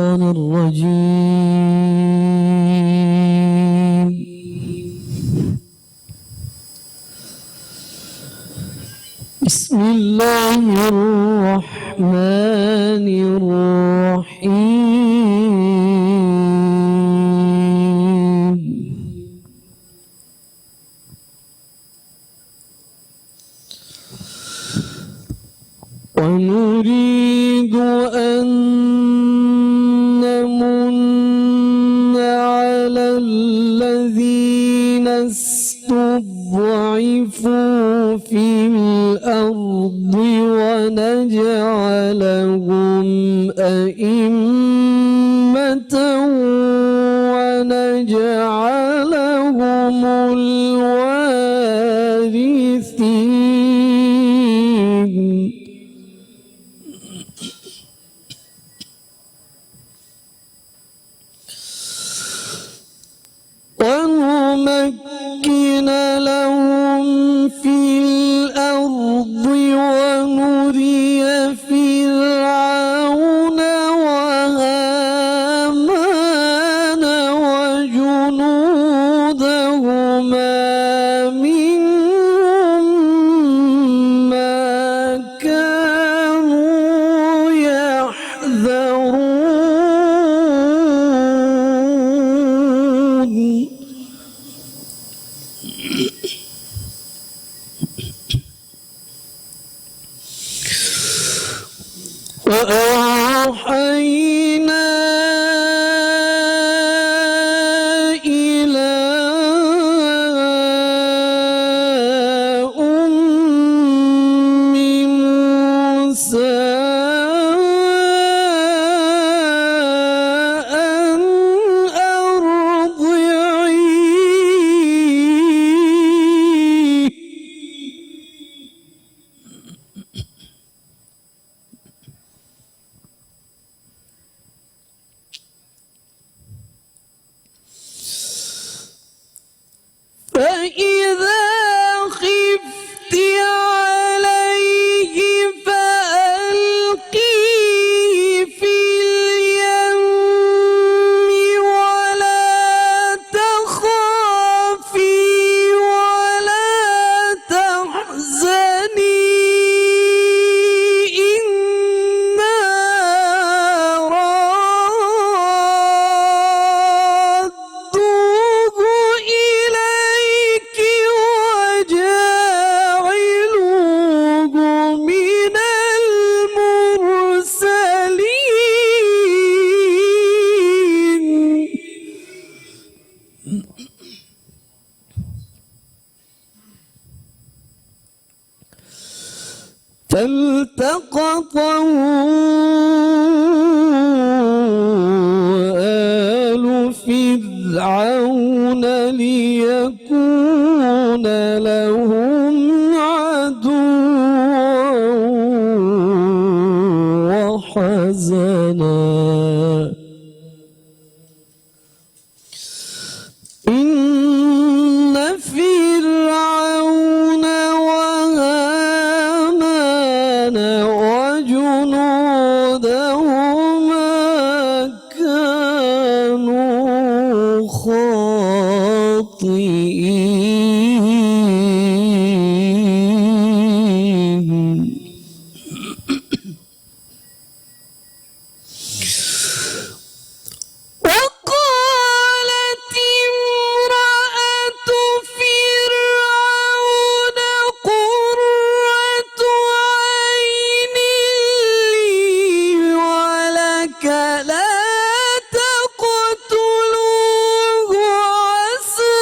الشيطان الرجيم. بسم الله الرحمن الرحيم. ونريد أن نمن على الذين استضعفوا في الأرض ونجعلهم أئمة ونجعلهم الوارثين. ونمكن لهم في الأرض ونري فرعون وهامان وجنودهما منهم ما كانوا يحذرون. وأوحينا إلى أم موسى أن أرضعيه. فإذا خفت عليه فألقيه في اليم ولا تخافي ولا تحزني إنا رادوه إليك وجاعلوه من المرسلين. فالتقطه آل فرعون ليكون لهم عدوا وحزنا. إن فرعون وهامان وجنودهما كانوا خاطئين. وقالت امرأة فرعون قرة عين لي ولك لا تقتلوه عسى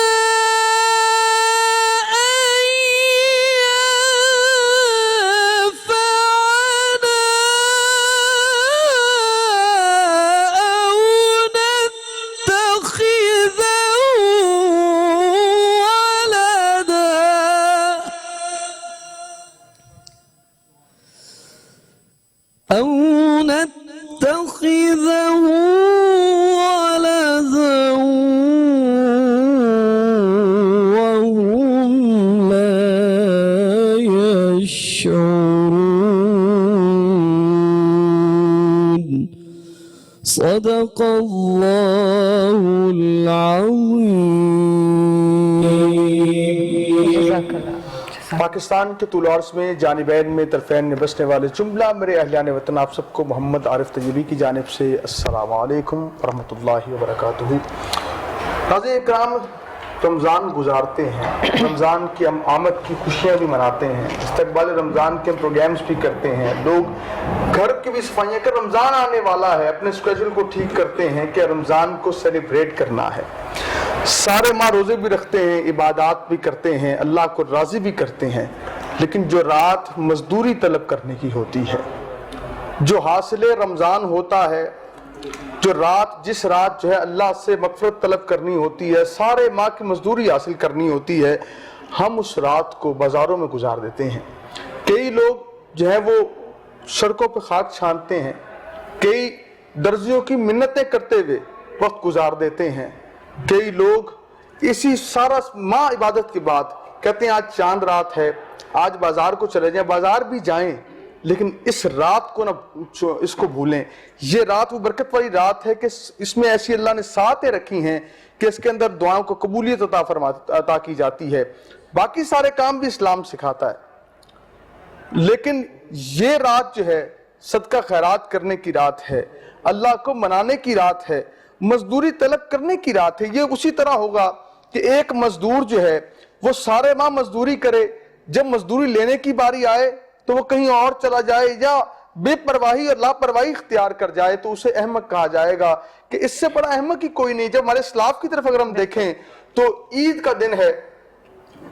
أن ينفعنا أو نتخذه ولدا وهم لا يشعرون. صدق اللہ العظیم۔ پاکستان کے طول عرض میں جانبین میں طرفین میں بسنے والے جملہ میرے اہلیان وطن آپ سب کو محمد عارف طیبی کی جانب سے السلام علیکم ورحمۃ اللہ وبرکاتہ۔ ناظرین اکرام، رمضان گزارتے ہیں، رمضان کی ہم آمد کی خوشیاں بھی مناتے ہیں، استقبال رمضان کے ہم پروگرامز بھی کرتے ہیں، لوگ گھر کی بھی صفائیاں کر رمضان آنے والا ہے اپنے اسکیجول کو ٹھیک کرتے ہیں کہ رمضان کو سیلیبریٹ کرنا ہے، سارے ماہ روزے بھی رکھتے ہیں، عبادات بھی کرتے ہیں، اللہ کو راضی بھی کرتے ہیں، لیکن جو رات مزدوری طلب کرنے کی ہوتی ہے، جو حاصل رمضان ہوتا ہے، جو رات جس رات جو ہے اللہ سے مغفرت طلب کرنی ہوتی ہے، سارے ماہ کی مزدوری حاصل کرنی ہوتی ہے، ہم اس رات کو بازاروں میں گزار دیتے ہیں۔ کئی لوگ جو ہے وہ سڑکوں پہ خاک چھانتے ہیں، کئی درزیوں کی منتیں کرتے ہوئے وقت گزار دیتے ہیں، کئی لوگ اسی سارا ماہ عبادت کے بعد کہتے ہیں آج چاند رات ہے، آج بازار کو چلے جائیں، بازار بھی جائیں، لیکن اس رات کو نہ اس کو بھولیں۔ یہ رات وہ برکت والی رات ہے کہ اس میں ایسی اللہ نے ساتیں رکھی ہیں کہ اس کے اندر دعاؤں کو قبولیت عطا کی جاتی ہے۔ باقی سارے کام بھی اسلام سکھاتا ہے، لیکن یہ رات جو ہے صدقہ خیرات کرنے کی رات ہے، اللہ کو منانے کی رات ہے، مزدوری طلب کرنے کی رات ہے۔ یہ اسی طرح ہوگا کہ ایک مزدور جو ہے وہ سارے ماہ مزدوری کرے، جب مزدوری لینے کی باری آئے تو وہ کہیں اور چلا جائے یا بے پرواہی اور لاپرواہی اختیار کر جائے تو اسے احمق کہا جائے گا کہ اس سے بڑا احمق ہی کوئی نہیں۔ جب ہمارے اسلاف کی طرف اگر ہم دیکھیں تو عید کا دن ہے،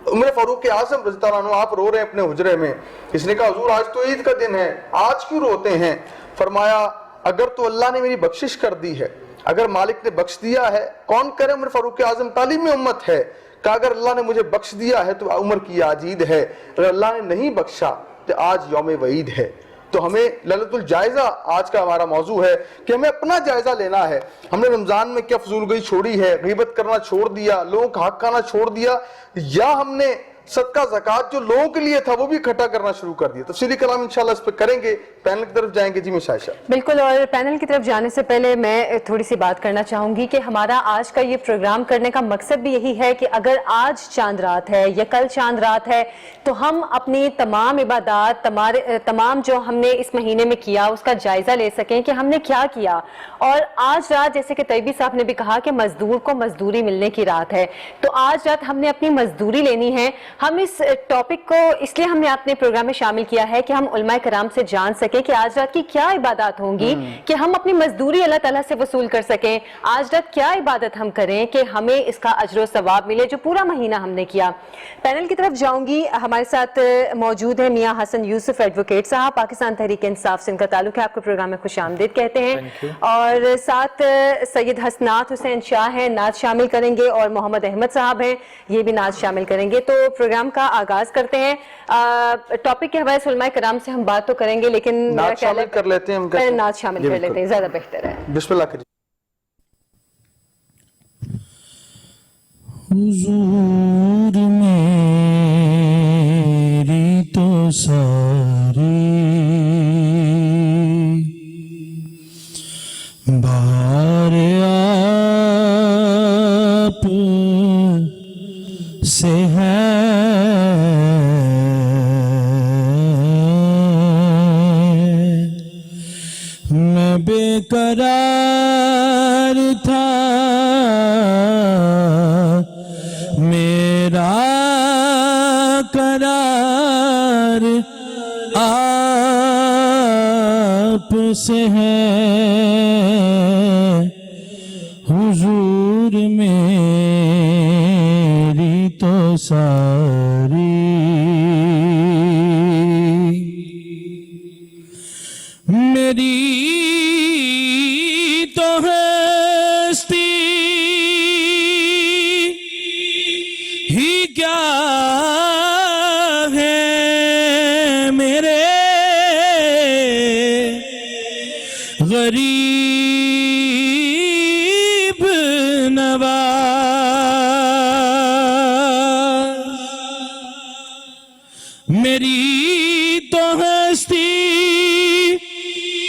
عمر فاروق اعظم رضی اللہ عنہ آپ رو رہے ہیں اپنے حجرے میں، اس نے کہا حضور آج تو عید کا دن ہے، آج کیوں روتے ہیں؟ فرمایا اگر تو اللہ نے میری بخشش کر دی ہے، اگر مالک نے بخش دیا ہے، کون کرے عمر فاروق اعظم تعلیم امت ہے، کہ اگر اللہ نے مجھے بخش دیا ہے تو عمر کی آج عید ہے، اگر اللہ نے نہیں بخشا تو آج یوم وعید ہے۔ تو ہمیں للت الجائزہ آج کا ہمارا موضوع ہے کہ ہمیں اپنا جائزہ لینا ہے، ہم نے رمضان میں کیا فضول گئی چھوڑی ہے، غیبت کرنا چھوڑ دیا، لوگوں کا حق کھانا چھوڑ دیا، یا ہم نے صدقہ زکوٰۃ جو لوگوں کے لیے تھا وہ بھی اکٹھا کرنا شروع کر دیا۔ تفصیلی کلام انشاءاللہ اس پہ کریں گے، پینل کی طرف جائیں گے۔ جی مس عائشہ۔ بالکل، اور پینل کی طرف جانے سے پہلے میں تھوڑی سی بات کرنا چاہوں گی کہ ہمارا آج کا یہ پروگرام کرنے کا مقصد بھی یہی ہے کہ اگر آج چاند رات ہے یا کل چاند رات ہے تو ہم اپنی تمام عبادات، تمام جو ہم نے اس مہینے میں کیا اس کا جائزہ لے سکیں کہ ہم نے کیا کیا۔ اور آج رات جیسے کہ طیبی صاحب نے بھی کہا کہ مزدور کو مزدوری ملنے کی رات ہے، تو آج رات ہم نے اپنی مزدوری لینی ہے۔ ہم اس ٹاپک کو اس لیے ہم نے اپنے پروگرام میں شامل کیا ہے کہ ہم علماء کرام سے جان سکیں کہ آج رات کی کیا عبادات ہوں گی کہ ہم اپنی مزدوری اللہ تعالیٰ سے وصول کر سکیں، آج رات کیا عبادت ہم کریں کہ ہمیں اس کا اجر و ثواب ملے جو پورا مہینہ ہم نے کیا۔ پینل کی طرف جاؤں گی، ہمارے ساتھ موجود ہیں میاں حسن یوسف ایڈوکیٹ صاحب، پاکستان تحریک انصاف سے ان کا تعلق ہے، آپ کو پروگرام میں خوش آمدید کہتے ہیں، اور ساتھ سید حسنات حسین شاہ ہیں، نعت شامل کریں گے، اور محمد احمد صاحب ہیں، یہ بھی نعت شامل کریں گے۔ تو پروگرام کا آغاز کرتے ہیں۔ ٹاپک کے حوالے سے علماء کرام سے ہم بات تو کریں گے، لیکن نعت شامل کر لیتے ہیں، پہلے نعت شامل کر لیتے ہیں، زیادہ بہتر ہے۔ بسم اللہ کریے۔ حضور میری تو ساری بہار آپ سے ہے، میں بے قرار تھا، میرا قرار آپ سے ہے، حضور میری تو ساری میری تو ہستی ہی کیا ہے، میرے غریب نواز، میری تو ہستی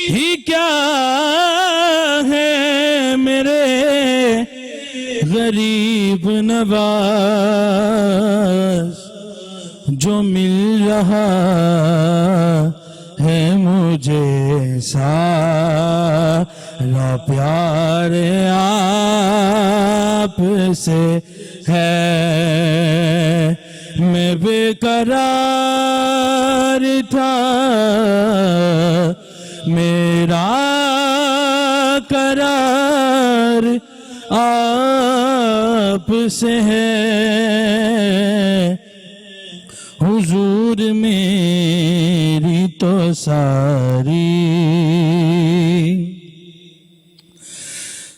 ہی کیا ہے، غریب نواز جو مل رہا ہے مجھے سارا پیار آپ سے ہے میں بے قرار تھا میرا قرار آپ سے ہے حضور میری تو ساری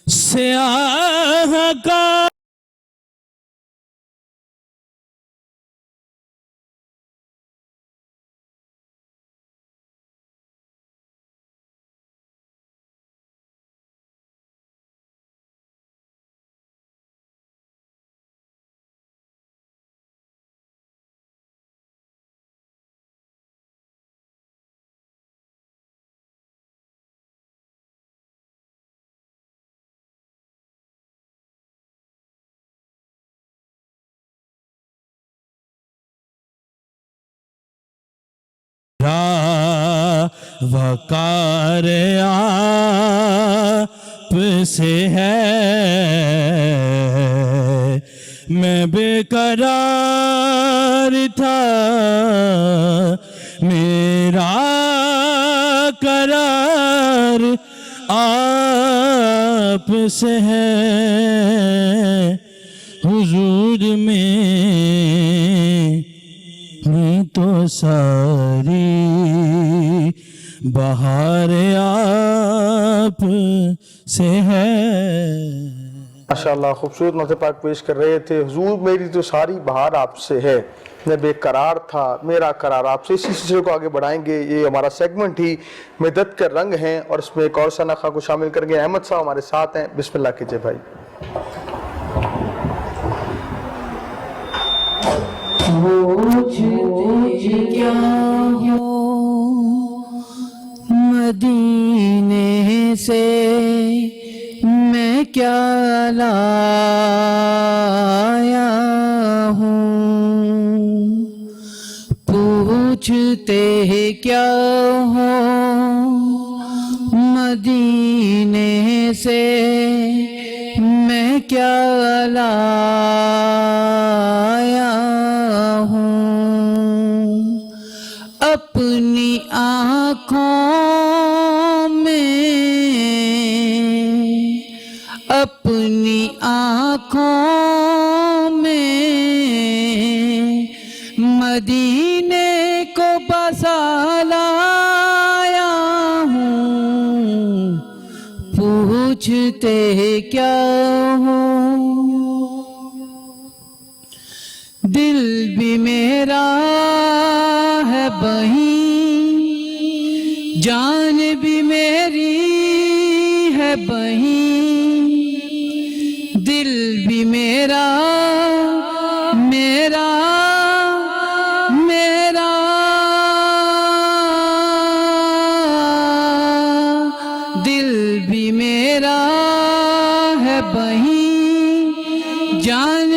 سیاہ کا وقار آپ سے ہے میں بے قرار تھا میرا قرار آپ سے ہے حضور میں تو ساری بہار آپ سے ہے ماشاءاللہ خوبصورت نعت پاک پیش کر رہے تھے حضور میری تو ساری بہار آپ سے ہے میں بے قرار تھا میرا قرار آپ سے اسی سلسلے کو آگے بڑھائیں گے یہ ہمارا سیگمنٹ ہی مدد کے رنگ ہیں اور اس میں ایک اور سنخا کو شامل کریں گے احمد صاحب ہمارے ساتھ ہیں بسم اللہ کیجئے بھائی کیا ہو مدینے سے میں کیا لایا ہوں پوچھتے کیا ہو مدینے سے میں کیا لایا اپنی آنکھوں میں مدینے کو بسا لایا ہوں پوچھتے کیا ہو دل بھی میرا ہے بہیں جان بھی میری ہے بہیں دل بھی میرا دل بھی میرا ہے بہیں جان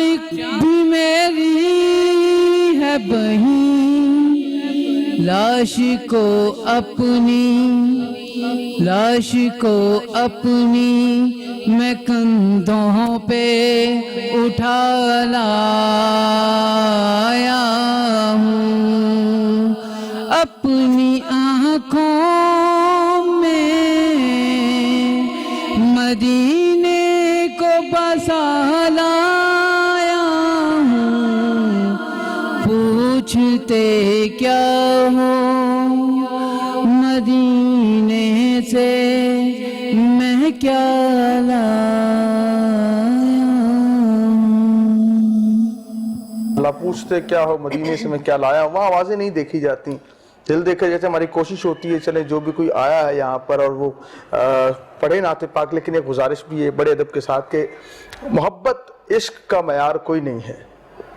بھی میری ہے بہیں لاش کو اپنی میں کندھوں پہ اٹھا لایا ہوں اپنی آنکھوں میں مدینے کو بسا لایا ہوں پوچھتے کیا ہو مدینے سے میں کیا لایا اللہ پوچھتے کیا ہو مدینے سے میں کیا لایا وہاں آوازیں نہیں دیکھی جاتی دل دیکھا جاتا ہے ہماری کوشش ہوتی ہے چلیں جو بھی کوئی آیا ہے یہاں پر اور وہ پڑھے نعت پاک لیکن ایک گزارش بھی ہے بڑے ادب کے ساتھ کہ محبت عشق کا معیار کوئی نہیں ہے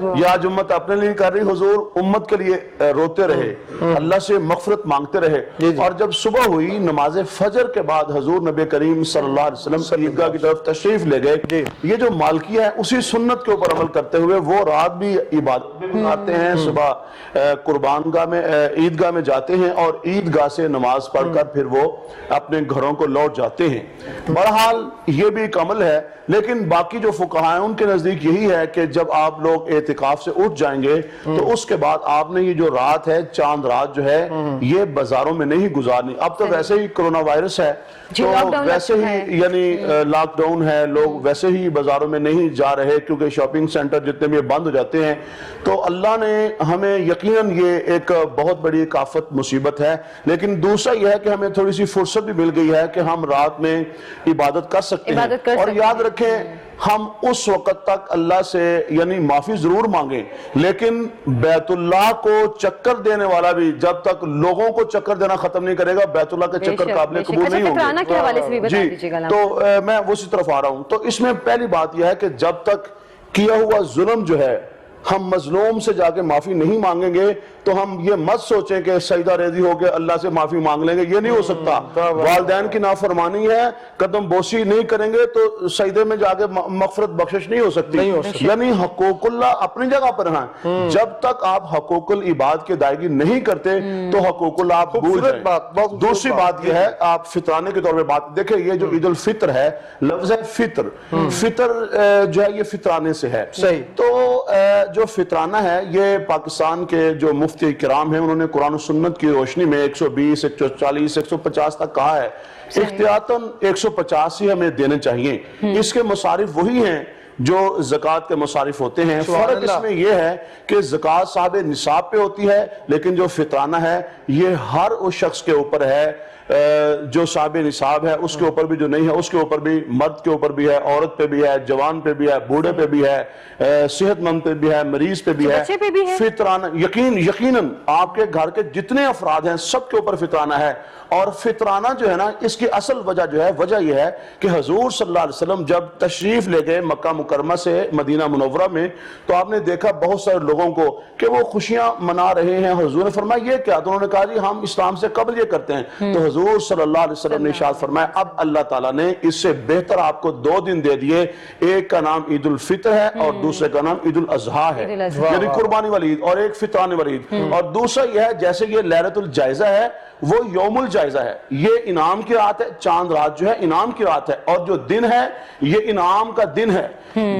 یہ آج امت اپنے لیے کر رہی، حضور امت کے لیے روتے رہے، اللہ سے مغفرت مانگتے رہے، اور جب صبح ہوئی نماز فجر کے بعد حضور نبی کریم صلی اللہ علیہ وسلم عیدگاہ کی طرف تشریف لے گئے. یہ جو مالکیہ ہے اسی سنت کے اوپر عمل کرتے ہوئے وہ رات بھی عبادت میں آتے ہیں، صبح قربان گاہ میں عیدگاہ میں جاتے ہیں اور عیدگاہ سے نماز پڑھ کر پھر وہ اپنے گھروں کو لوٹ جاتے ہیں. بہرحال یہ بھی ایک عمل ہے، لیکن باقی جو فقہاء ہیں ان کے نزدیک یہی ہے کہ جب آپ لوگ اعتکاف سے اٹھ جائیں گے تو اس کے بعد آپ نے یہ جو رات ہے، چاند رات جو ہے، یہ بازاروں میں نہیں گزارنی. اب تو ویسے ہی کرونا وائرس ہے تو ویسے ہی یعنی لاک ڈاؤن ہے، لوگ ویسے ہی بازاروں میں نہیں جا رہے کیونکہ شاپنگ سینٹر جتنے بھی بند ہو جاتے ہیں. تو اللہ نے ہمیں یقیناً یہ ایک بہت بڑی آفت مصیبت ہے، لیکن دوسرا یہ ہے کہ ہمیں تھوڑی سی فرصت بھی مل گئی ہے کہ ہم رات میں عبادت کر سکتے ہیں. اور یاد رکھیں ہم اس وقت تک اللہ سے یعنی معافی ضرور مانگیں، لیکن بیت اللہ کو چکر دینے والا بھی جب تک لوگوں کو چکر دینا ختم نہیں کرے گا بیت اللہ کے چکر قابل قبول نہیں ہوں گے. جی تو میں اسی طرف آ رہا ہوں. تو اس میں پہلی بات یہ ہے کہ جب تک کیا ہوا ظلم جو ہے ہم مظلوم سے جا کے معافی نہیں مانگیں گے تو ہم یہ مت سوچیں کہ سجدہ ریزی ہو کے اللہ سے معافی مانگ لیں گے، یہ نہیں ہو سکتا. والدین کی نافرمانی ہے، قدم بوسی نہیں کریں گے تو سجدے میں جا کے مغفرت بخشش نہیں ہو سکتی. یعنی حقوق اللہ اپنی جگہ پر ہیں، جب تک آپ حقوق العباد کی ادائیگی نہیں کرتے تو حقوق اللہ آپ بھول جائیں. دوسری بات یہ ہے، آپ فطرانے کے طور پہ بات دیکھیں، یہ جو عید الفطر ہے، لفظ ہے فطر، فطر جو ہے یہ فطرانے سے ہے. تو جو فطرانہ ہے یہ پاکستان کے جو مفتی کرام ہیں انہوں نے قرآن و سنت کی روشنی میں 120 140 150 تک کہا ہے. احتیاطاً 150 ہی ہمیں دینے چاہیے. اس کے مصارف وہی ہیں جو زکوٰۃ کے مصارف ہوتے ہیں. فرق اس میں یہ ہے کہ زکوٰۃ صاحب نصاب پہ ہوتی ہے، لیکن جو فطرانہ ہے یہ ہر اس شخص کے اوپر ہے جو صاحب نصاب ہے، اس کے اوپر بھی جو نہیں ہے اس کے اوپر بھی، مرد کے اوپر بھی ہے، عورت پہ بھی ہے، جوان پہ بھی ہے، بوڑھے پہ بھی ہے، صحت مند پہ بھی ہے، مریض پہ بھی ہے. فطرانہ یقیناً آپ کے گھر کے جتنے افراد ہیں سب کے اوپر فطرانہ ہے. اور فطرانہ جو ہے نا، اس کی اصل وجہ جو ہے، وجہ یہ ہے کہ حضور صلی اللہ علیہ وسلم جب تشریف لے گئے مکہ مکرمہ سے مدینہ منورہ میں تو آپ نے دیکھا بہت سارے لوگوں کو کہ وہ خوشیاں منا رہے ہیں. حضور نے فرمایا یہ کیا؟ تو انہوں نے کہا جی ہم اسلام سے قبل یہ کرتے ہیں. تو حضور صلی اللہ علیہ وسلم نے ارشاد فرمایا اب اللہ تعالیٰ نے اس سے بہتر آپ کو 2 دن دے دیے. ایک کا نام عید الفطر ہے اور دوسرے کا نام عید الاضحیٰ ہے، یعنی قربانی والی عید، اور ایک فطرانے والی عید. اور دوسرا یہ ہے جیسے یہ لیلۃ الجائزہ ہے وہ یوم الجائزہ ہے، یہ انعام کی رات ہے. چاند رات جو ہے انعام کی رات ہے، اور جو دن ہے یہ انعام کا دن ہے.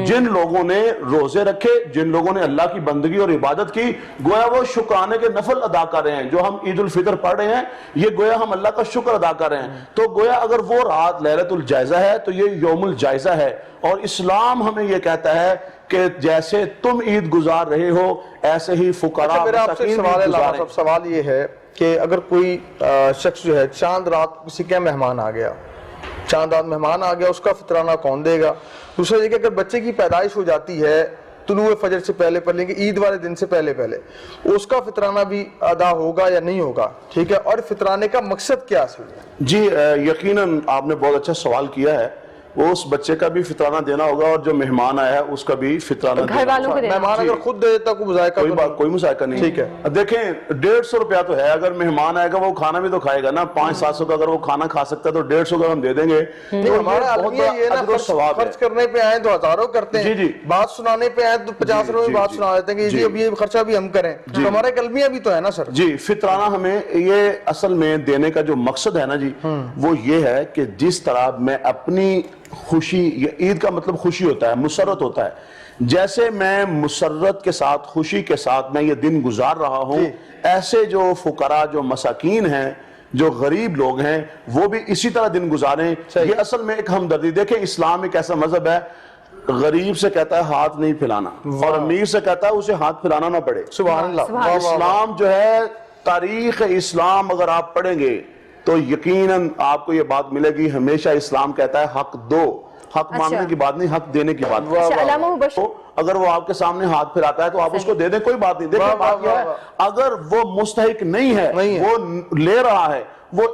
جن لوگوں نے روزے رکھے، جن لوگوں نے اللہ کی بندگی اور عبادت کی، گویا وہ شکرانے کے نفل ادا کر رہے ہیں. جو ہم عید الفطر پڑھ رہے ہیں یہ گویا ہم اللہ کا شکر ادا کر رہے ہیں. تو گویا اگر وہ رات لیلۃ الجائزہ ہے تو یہ یوم الجائزہ ہے. اور اسلام ہمیں یہ کہتا ہے کہ جیسے تم عید گزار رہے ہو ایسے ہی فقراء میرا آپ سے سوال یہ ہے کہ اگر کوئی شخص جو ہے چاند رات کسی کے مہمان آ گیا، چاند رات مہمان آ گیا، اس کا فطرانہ کون دے گا؟ دوسرا یہ کہ اگر بچے کی پیدائش ہو جاتی ہے طلوع فجر سے پہلے لیں گے، عید والے دن سے پہلے اس کا فطرانہ بھی ادا ہوگا یا نہیں ہوگا؟ ٹھیک ہے. اور فطرانے کا مقصد کیا ہے؟ جی یقیناً آپ نے بہت اچھا سوال کیا ہے. وہ اس بچے کا بھی فطرانہ دینا ہوگا اور جو مہمان آیا ہے اس کا بھی فطرانہ دینا ہوگا. مہمان اگر خود دے دیتا کوئی مذائقہ نہیں. ٹھیک ہے. دیکھیں 150 روپیہ تو ہے، اگر مہمان آئے گا وہ کھانا بھی تو کھائے گا نا. 500-700 کا اگر وہ کھانا کھا سکتا ہے تو 150 کا ہم دے دیں گے. ہمارا المیہ یہ نا خرچ کرنے پہ آئیں تو ہزاروں کرتے ہیں، بات سنانے پہ آئیں تو 50 روپے میں بات سنا دیتے ہیں کہ جی اب یہ خرچہ بھی ہم کریں. تو ہمارا ایک المیہ بھی تو ہے نا سر. جی فطرانہ ہمیں یہ اصل میں دینے کا جو مقصد ہے نا جی وہ یہ ہے کہ جس طرح میں اپنی خوشی، عید کا مطلب خوشی ہوتا ہے، مسرت ہوتا ہے، جیسے میں مسرت کے ساتھ خوشی کے ساتھ میں یہ دن گزار رہا ہوں، ایسے جو فقراء جو مساکین ہیں جو غریب لوگ ہیں وہ بھی اسی طرح دن گزاریں. یہ اصل میں ایک ہمدردی. دیکھیں اسلام ایک ایسا مذہب ہے غریب سے کہتا ہے ہاتھ نہیں پھیلانا اور امیر سے کہتا ہے اسے ہاتھ پھیلانا نہ پڑے. سبحان اللہ. اسلام جو ہے، تاریخ اسلام اگر آپ پڑھیں گے تو یقیناً آپ کو یہ بات ملے گی ہمیشہ اسلام کہتا ہے حق دو. حق مانگنے کی بات نہیں، حق دینے کی بات. اگر وہ آپ کے سامنے ہاتھ پھیلاتا ہے تو آپ اس کو دے دیں، کوئی بات نہیں. دیکھیں بات یہ ہے اگر وہ مستحق نہیں ہے، وہ لے رہا ہے وہ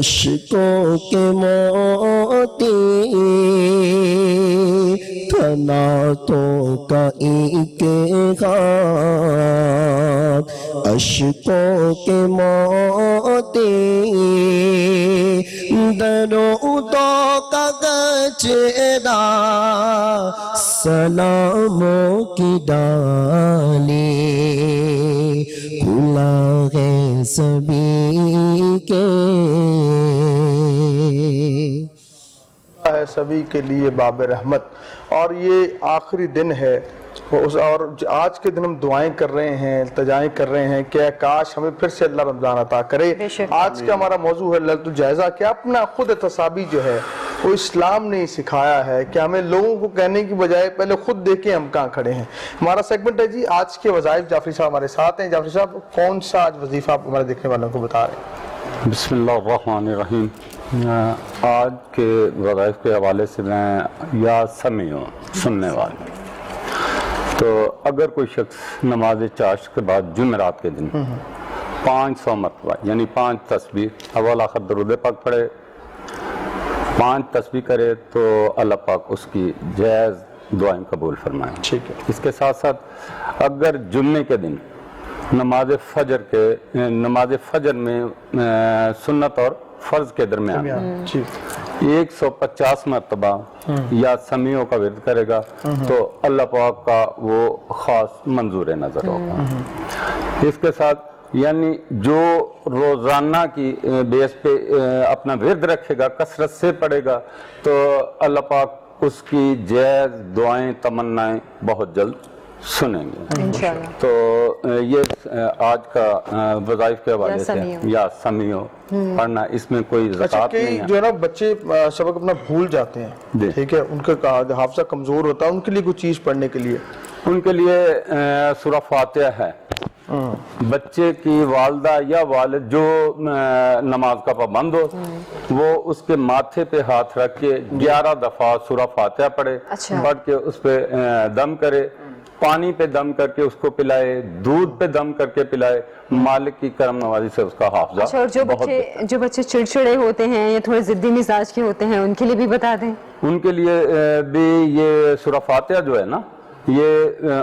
اشکوں کے موتی تھناتوں کا ایک خاک اشکوں کے موتی درودوں کا گچھڑا سلاموں کی ڈالی کھلا ہے سبھی کے ہے سبھی کے لیے باب رحمت. اور یہ آخری دن ہے اور آج کے دن ہم دعائیں کر رہے ہیں، التجائیں کر رہے ہیں کہ کاش ہمیں پھر سے اللہ رمضان عطا کرے. آج کا ہمارا موضوع ہے للت الجائزہ، کہ اپنا خود تصابی جو ہے وہ اسلام نے سکھایا ہے کہ ہمیں لوگوں کو کہنے کی بجائے پہلے خود دیکھیں ہم کہاں کھڑے ہیں. ہمارا سیگمنٹ ہے جی آج کے وظائف. جعفری صاحب ہمارے ساتھ ہیں. جعفری صاحب کون سا آج وظیفہ آپ ہمارے دیکھنے والوں کو بتا رہے ہیں؟ بسم اللہ الرحمن الرحیم. آج کے وظائف کے حوالے سے میں یا سمیع ہوں، سننے والے. تو اگر کوئی شخص نماز چاشت کے بعد جمعرات کے دن 500 مرتبہ یعنی 5 تسبیح اول آخر درود پاک پڑھے، 5 تسبیح کرے تو اللہ پاک اس کی جائز دعائیں قبول فرمائیں. ٹھیک ہے. اس کے ساتھ ساتھ اگر جمعے کے دن نماز فجر میں سنت اور فرض کے درمیان 150 مرتبہ یا سمیعوں کا ورد کرے گا تو اللہ پاک کا وہ خاص منظور نظر ہوگا. اس کے ساتھ یعنی جو روزانہ کی بیس پہ اپنا ورد رکھے گا، کثرت سے پڑھے گا، تو اللہ پاک اس کی جائز دعائیں تمنائیں بہت جلد سنیں گے انشاءاللہ. تو یہ آج کا وظائف کے حوالے سے یا سمیعوں پڑھنا، اس میں کوئی زکوٰۃ نہیں ہے. جو ہے نا بچے سبق اپنا بھول جاتے ہیں، ٹھیک ہے، ان کا حافظہ کمزور ہوتا ہے، ان کے لیے کوئی چیز پڑھنے کے لیے ان کے لیے سورہ فاتحہ ہے. بچے کی والدہ یا والد جو نماز کا پابند ہو وہ اس کے ماتھے پہ ہاتھ رکھ کے 11 دفعہ سورہ فاتحہ پڑھے، پڑھ کے اس پہ دم کرے، پانی پہ دم کر کے اس کو پلائے، دودھ پہ دم کر کے پلائے. مالک کی کرم نوازی سے اس کا حافظہ. اور جو بچے چڑچڑے ہوتے ہیں یا تھوڑے ضدی مزاج کے ہوتے ہیں ان کے لیے بھی بتا دیں. ان کے لیے بھی یہ سورہ فاتحہ جو ہے نا، یہ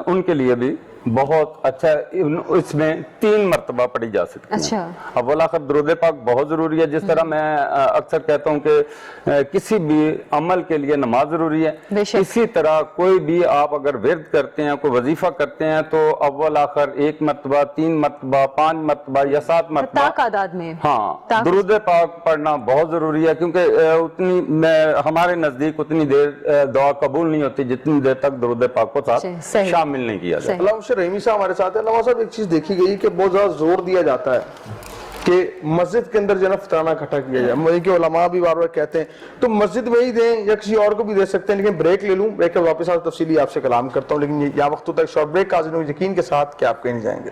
ان کے لیے بھی بہت اچھا ہے. اس میں 3 مرتبہ پڑھی جا سکتی ہے. اول آخر درود پاک بہت ضروری ہے. جس طرح میں اکثر کہتا ہوں کہ کسی بھی عمل کے لیے نماز ضروری ہے، اسی طرح کوئی بھی آپ اگر ورد کرتے ہیں، کوئی وظیفہ کرتے ہیں، تو اول آخر 1 مرتبہ، 3 مرتبہ، 5 مرتبہ یا 7 مرتبہ تعداد میں درود پاک پڑھنا بہت ضروری ہے. کیونکہ اتنی ہمارے نزدیک اتنی دیر دعا قبول نہیں ہوتی جتنی دیر تک درود پاک کو ساتھ شامل نہیں کیا جائے. اللہ رحیمی صاحب ہمارے ساتھ ہے. علامہ صاحب ایک چیز دیکھی گئی کہ بہت زیادہ زور دیا جاتا ہے کہ مسجد کے اندر جو ہے نا فطرانہ اکٹھا کیا جائے. مجھے کہ علماء بھی بار بار کہتے ہیں تو مسجد میں ہی دیں یا کسی اور کو بھی دے سکتے ہیں. لیکن بریک لے لوں، بریک کے واپس تفصیلی آپ سے کلام کرتا ہوں. لیکن یا وقت ہوتا ہے شارٹ بریک. حاضر ہوں یقین کے ساتھ کہ آپ کہیں نہیں جائیں گے.